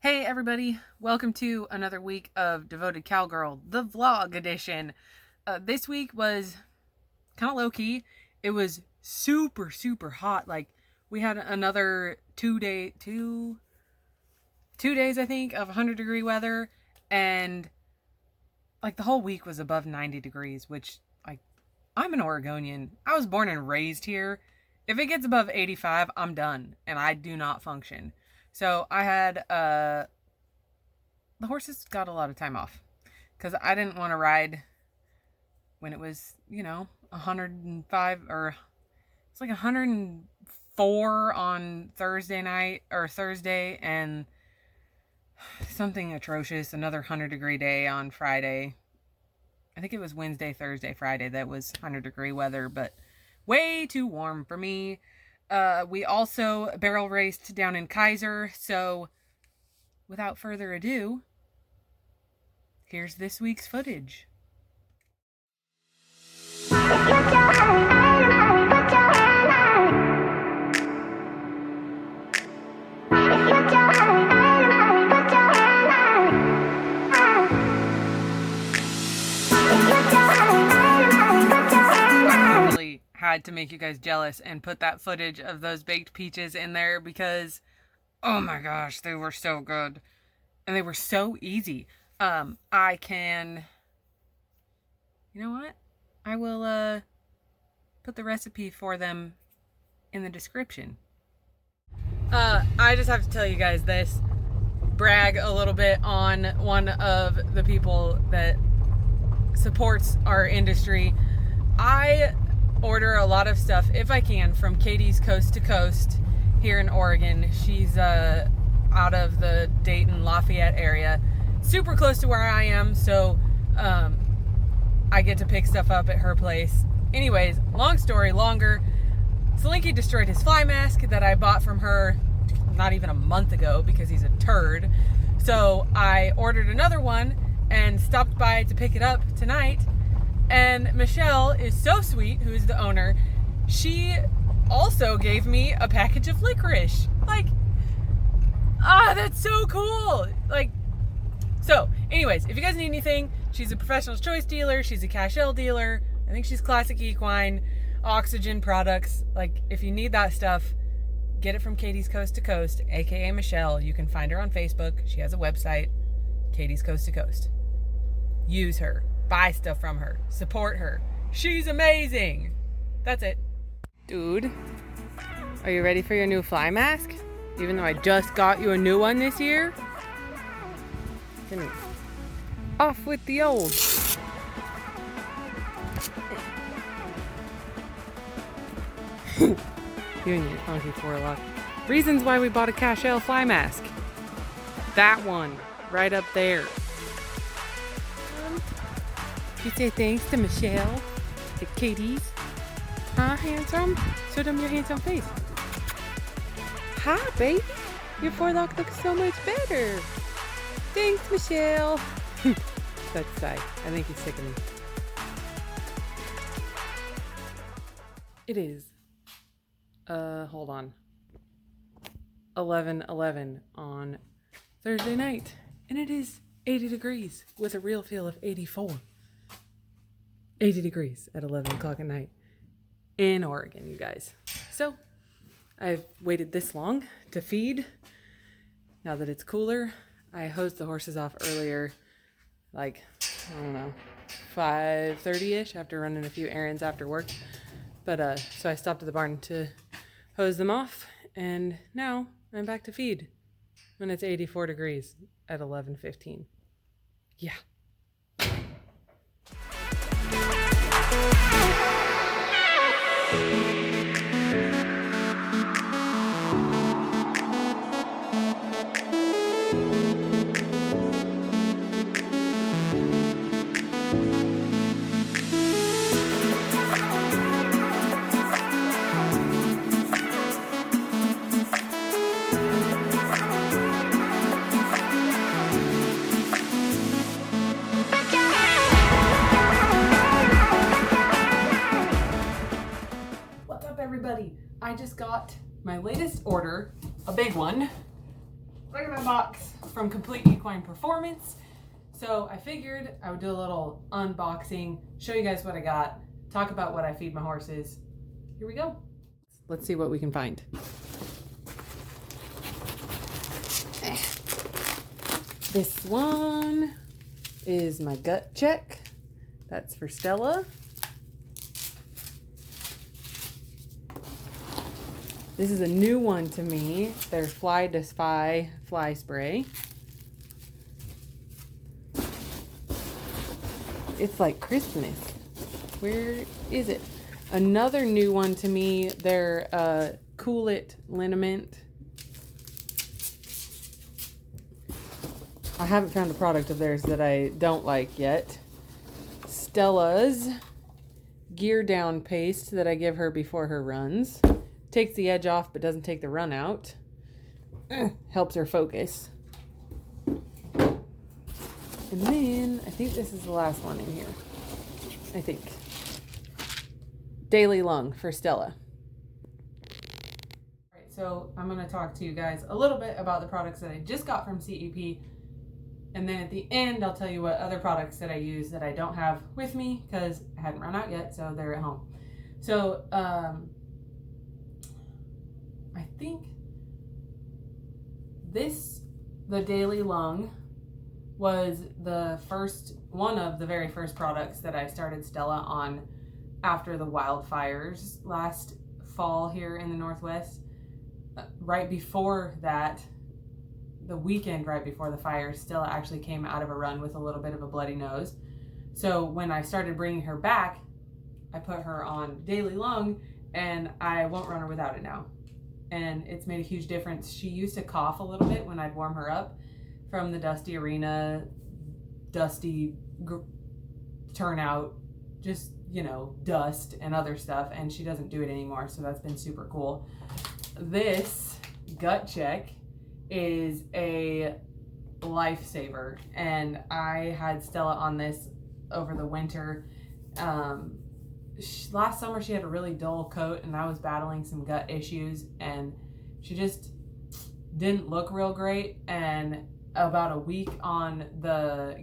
Hey everybody, welcome to another week of Devoted Cowgirl, the vlog edition. This week was kind of low-key. It was super hot. Like, we had another two days I think of 100-degree weather, and like the whole week was above 90 degrees, which, like, I'm an Oregonian. I was born and raised here. If it gets above 85, I'm done and I do not function. So I had, the horses got a lot of time off because I didn't want to ride when it was, 105 or it's like 104 on Thursday night or Thursday, and something atrocious, another 100-degree day on Friday. I think it was Wednesday, Thursday, Friday that was 100-degree weather, but way too warm for me. We also barrel raced down in Kaiser, so without further ado, here's this week's footage. Had to make you guys jealous and put that footage of those baked peaches in there because, oh my gosh, they were so good and they were so easy. I can, you know what, I will put the recipe for them in the description. I just have to tell you guys this, brag a little bit on one of the people that supports our industry. I order a lot of stuff, if I can, from Katie's Coast to Coast here in Oregon. She's out of the Dayton, Lafayette area, super close to where I am, so I get to pick stuff up at her place. Anyways, long story longer, Slinky destroyed his fly mask that I bought from her not even a month ago because he's a turd. So I ordered another one and stopped by to pick it up tonight. And Michelle is so sweet, who is the owner. She also gave me a package of licorice. Like, that's so cool. Like, so anyways, if you guys need anything, she's a professional choice dealer. She's a Cashel dealer. I think she's Classic Equine, Oxygen products. Like, if you need that stuff, get it from Katie's Coast to Coast, aka Michelle. You can find her on Facebook. She has a website, Katie's Coast to Coast. Use her. Buy stuff from her. Support her. She's amazing. That's it. Dude, are you ready for your new fly mask? Even though I just got you a new one this year? Off with the old. You and your funky forelock. Reasons why we bought a Cashel fly mask. That one. Right up there. You say thanks to Michelle, to Katie's. Huh, handsome? Show them your handsome face. Hi, baby. Your forelock looks so much better. Thanks, Michelle. That's Sai. I think he's sick of me. It is, hold on, 11:11 on Thursday night. And it is 80 degrees with a real feel of 84. 80 degrees at 11 o'clock at night in Oregon, you guys. So I've waited this long to feed. Now that it's cooler, I hosed the horses off earlier, like, I don't know, 5:30ish after running a few errands after work. But so I stopped at the barn to hose them off, and now I'm back to feed when it's 84 degrees at 11:15. Yeah. everybody. I just got my latest order, a big one, look at that box from Complete Equine Performance. So I figured I would do a little unboxing, show you guys what I got, talk about what I feed my horses. Here we go. Let's see what we can find. This one is my gut check. That's for Stella. This is a new one to me. Their Defy fly spray. It's like Christmas. Where is it? Another new one to me, their Kool It Liniment. I haven't found a product of theirs that I don't like yet. Stella's Gear Down paste that I give her before her runs. Takes the edge off but doesn't take the run out. Helps her focus. And then I think this is the last one in here. I think. Daily Lung for Stella. Alright, so I'm going to talk to you guys a little bit about the products that I just got from CEP. And then at the end, I'll tell you what other products that I use that I don't have with me because I hadn't run out yet, so they're at home. So, I think the Daily Lung was one of the very first products that I started Stella on after the wildfires last fall here in the Northwest. Right before that, the weekend right before the fires, Stella actually came out of a run with a little bit of a bloody nose. So when I started bringing her back, I put her on Daily Lung, and I won't run her without it now. And it's made a huge difference. She used to cough a little bit when I'd warm her up from the dusty arena, dusty turnout, just, you know, dust and other stuff, and she doesn't do it anymore, so that's been super cool. This gut check is a lifesaver, and I had Stella on this over the winter. Last summer she had a really dull coat, and I was battling some gut issues, and she just didn't look real great. And about a week on the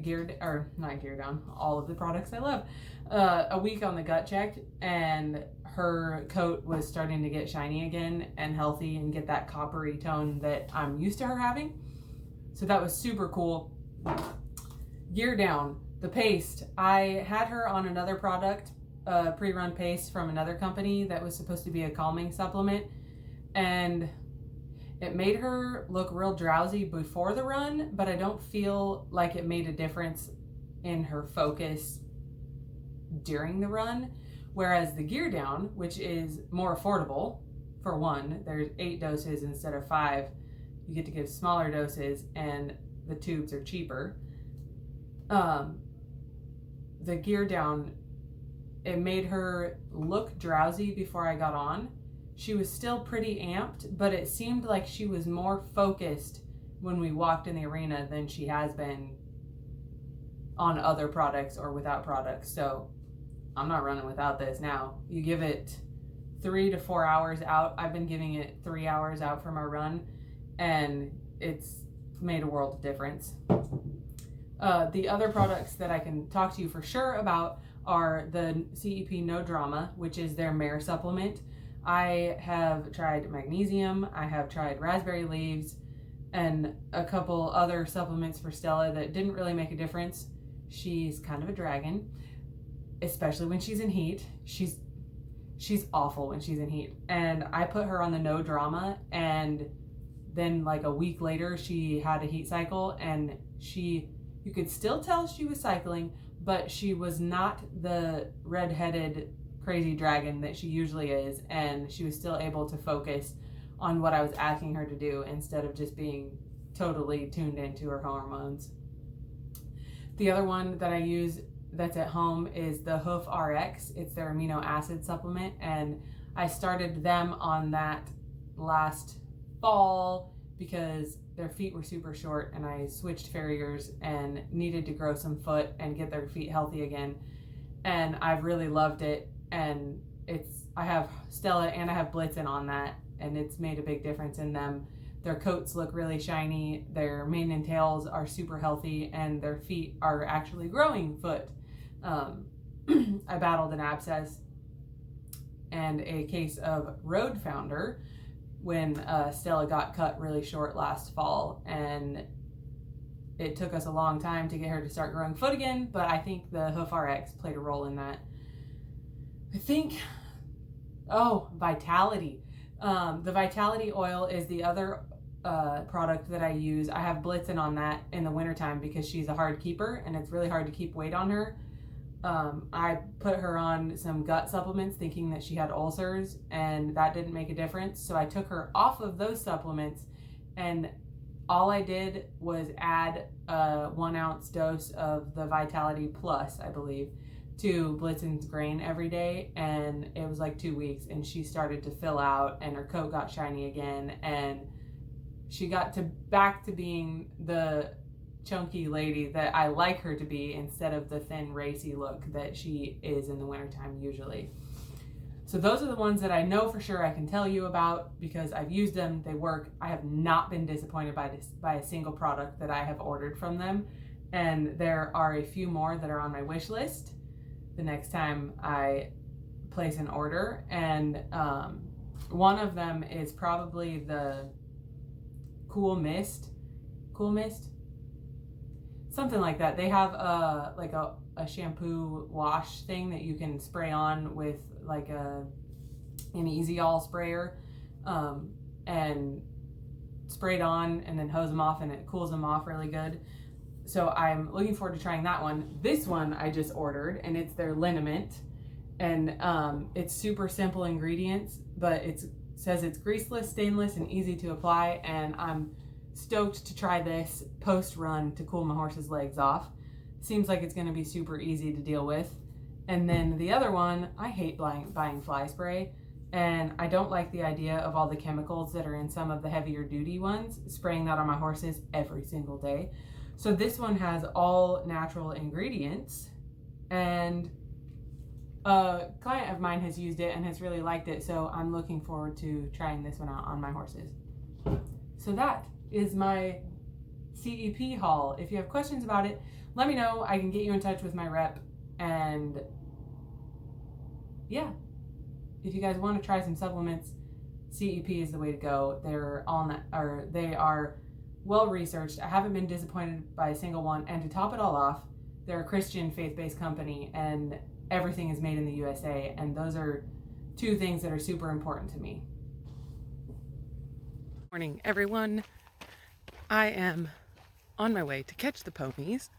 not gear down, all of the products I love, a week on the gut check, and her coat was starting to get shiny again and healthy and get that coppery tone that I'm used to her having. So that was super cool. Gear Down, the paste. I had her on another product, pre-run paste from another company that was supposed to be a calming supplement, and it made her look real drowsy before the run, but I don't feel like it made a difference in her focus during the run. Whereas the Gear Down, which is more affordable, for one, there's 8 doses instead of 5. You get to give smaller doses, and the tubes are cheaper. The Gear Down, it made her look drowsy before I got on. She was still pretty amped, but it seemed like she was more focused when we walked in the arena than she has been on other products or without products. So I'm not running without this now. You give it 3 to 4 hours out. I've been giving it 3 hours out from our run, and it's made a world of difference. The other products that I can talk to you for sure about are the CEP No Drama, which is their mare supplement. I have tried magnesium, I have tried raspberry leaves, and a couple other supplements for Stella that didn't really make a difference. She's kind of a dragon, especially when she's in heat. She's awful when she's in heat. And I put her on the No Drama, and then like a week later she had a heat cycle, and you could still tell she was cycling, but she was not the red-headed crazy dragon that she usually is, and she was still able to focus on what I was asking her to do instead of just being totally tuned into her hormones. The other one that I use that's at home is the HoofRx. It's their amino acid supplement, and I started them on that last fall because their feet were super short, and I switched farriers and needed to grow some foot and get their feet healthy again. And I've really loved it, and I have Stella and I have Blitzen on that, and it's made a big difference in them. Their coats look really shiny, their mane and tails are super healthy, and their feet are actually growing foot. I battled an abscess and a case of road founder when Stella got cut really short last fall, and it took us a long time to get her to start growing foot again, but I think the HoofRx played a role in that. I think, Vitality. The Vitality oil is the other product that I use. I have Blitzen on that in the wintertime because she's a hard keeper and it's really hard to keep weight on her. I put her on some gut supplements thinking that she had ulcers, and that didn't make a difference. So I took her off of those supplements, and all I did was add a 1 ounce dose of the Vitality Plus, I believe, to Blitzen's grain every day. And it was like 2 weeks, and she started to fill out, and her coat got shiny again, and she got back to being the chunky lady that I like her to be, instead of the thin racy look that she is in the wintertime usually. So those are the ones that I know for sure I can tell you about because I've used them, they work. I have not been disappointed by a single product that I have ordered from them, and there are a few more that are on my wish list the next time I place an order. And one of them is probably the Cool Mist, something like that. They have a shampoo wash thing that you can spray on with like an Easy All sprayer, and spray it on and then hose them off, and it cools them off really good. So I'm looking forward to trying that one. This one I just ordered, and it's their liniment, and it's super simple ingredients, but it says it's greaseless, stainless, and easy to apply, and I'm stoked to try this post run to cool my horse's legs off. Seems like it's going to be super easy to deal with. And then the other one, I hate buying fly spray, and I don't like the idea of all the chemicals that are in some of the heavier duty ones, spraying that on my horses every single day. So this one has all natural ingredients, and a client of mine has used it and has really liked it, so I'm looking forward to trying this one out on my horses. So that is my CEP haul. If you have questions about it, let me know. I can get you in touch with my rep, and yeah, if you guys want to try some supplements, CEP is the way to go. They are well researched. I haven't been disappointed by a single one, and to top it all off, they're a Christian faith-based company, and everything is made in the USA, and those are two things that are super important to me. Morning, everyone. I am on my way to catch the ponies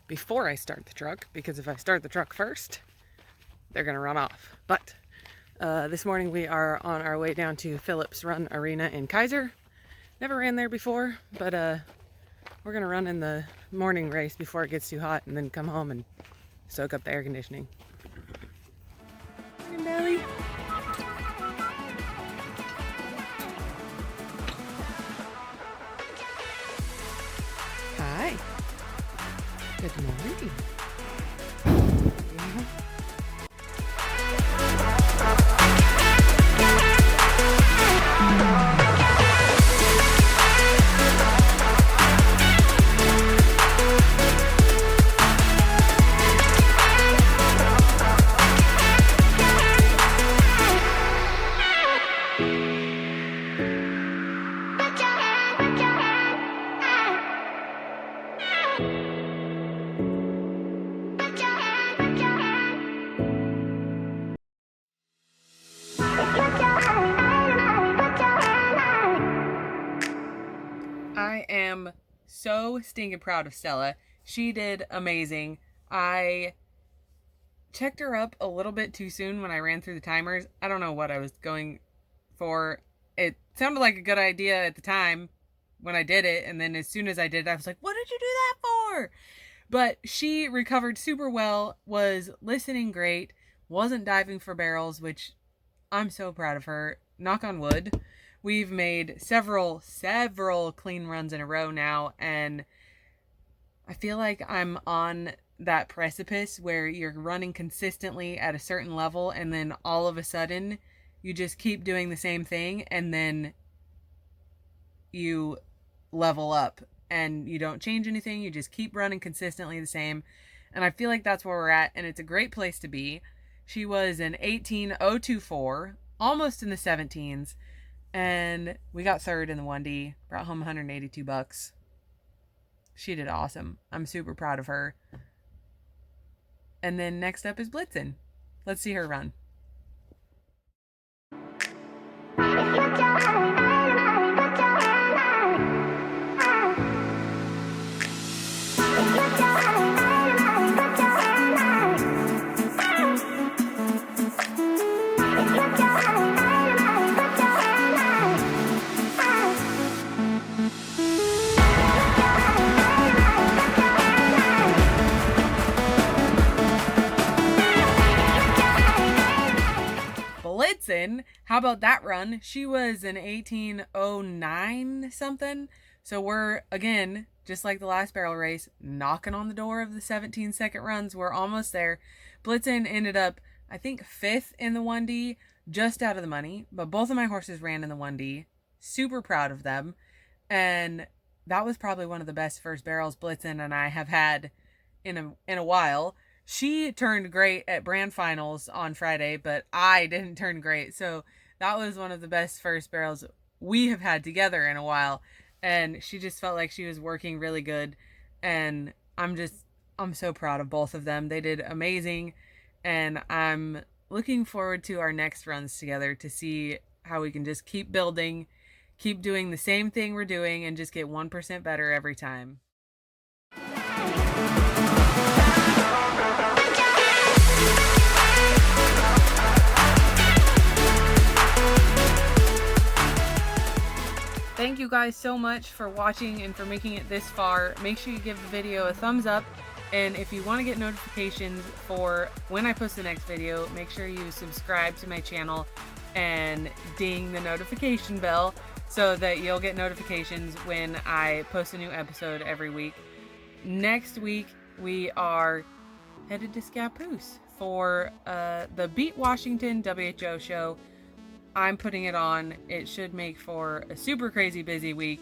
before I start the truck, because if I start the truck first, they're gonna run off. But this morning we are on our way down to Phillips Run Arena in Kaiser. Never ran there before, but we're gonna run in the morning race before it gets too hot, and then come home and soak up the air conditioning. Morning, Belly. Hi. Good morning. I am so stinking proud of Stella. She did amazing. I checked her up a little bit too soon when I ran through the timers. I don't know what I was going for. It sounded like a good idea at the time when I did it, and then as soon as I did it, I was like, what did you do that for? But she recovered super well, was listening great, wasn't diving for barrels, which I'm so proud of her. Knock on wood. We've made several clean runs in a row now, and I feel like I'm on that precipice where you're running consistently at a certain level, and then all of a sudden you just keep doing the same thing, and then you level up and you don't change anything. You just keep running consistently the same. And I feel like that's where we're at, and it's a great place to be. She was an 18,024, almost in the 17s, and we got third in the 1D, brought home $182. She did awesome. I'm super proud of her. And then next up is Blitzen. Let's see her run. Blitzen, how about that run? She was an 1809 something. So we're, again, just like the last barrel race, knocking on the door of the 17-second runs. We're almost there. Blitzen ended up, I think, 5th in the 1D, just out of the money. But both of my horses ran in the 1D. Super proud of them. And that was probably one of the best first barrels Blitzen and I have had in a while. She turned great at brand finals on Friday, but I didn't turn great. So that was one of the best first barrels we have had together in a while. And she just felt like she was working really good. And I'm so proud of both of them. They did amazing. And I'm looking forward to our next runs together to see how we can just keep building, keep doing the same thing we're doing, and just get 1% better every time. Thank you guys so much for watching and for making it this far. Make sure you give the video a thumbs up, and if you want to get notifications for when I post the next video, make sure you subscribe to my channel and ding the notification bell so that you'll get notifications when I post a new episode every week. Next week we are headed to Scappoose for the Beat Washington WHO show. I'm putting it on. It should make for a super crazy busy week.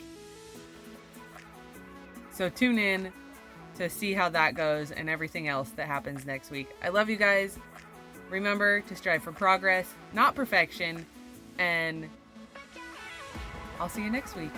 So tune in to see how that goes and everything else that happens next week. I love you guys. Remember to strive for progress, not perfection. And I'll see you next week.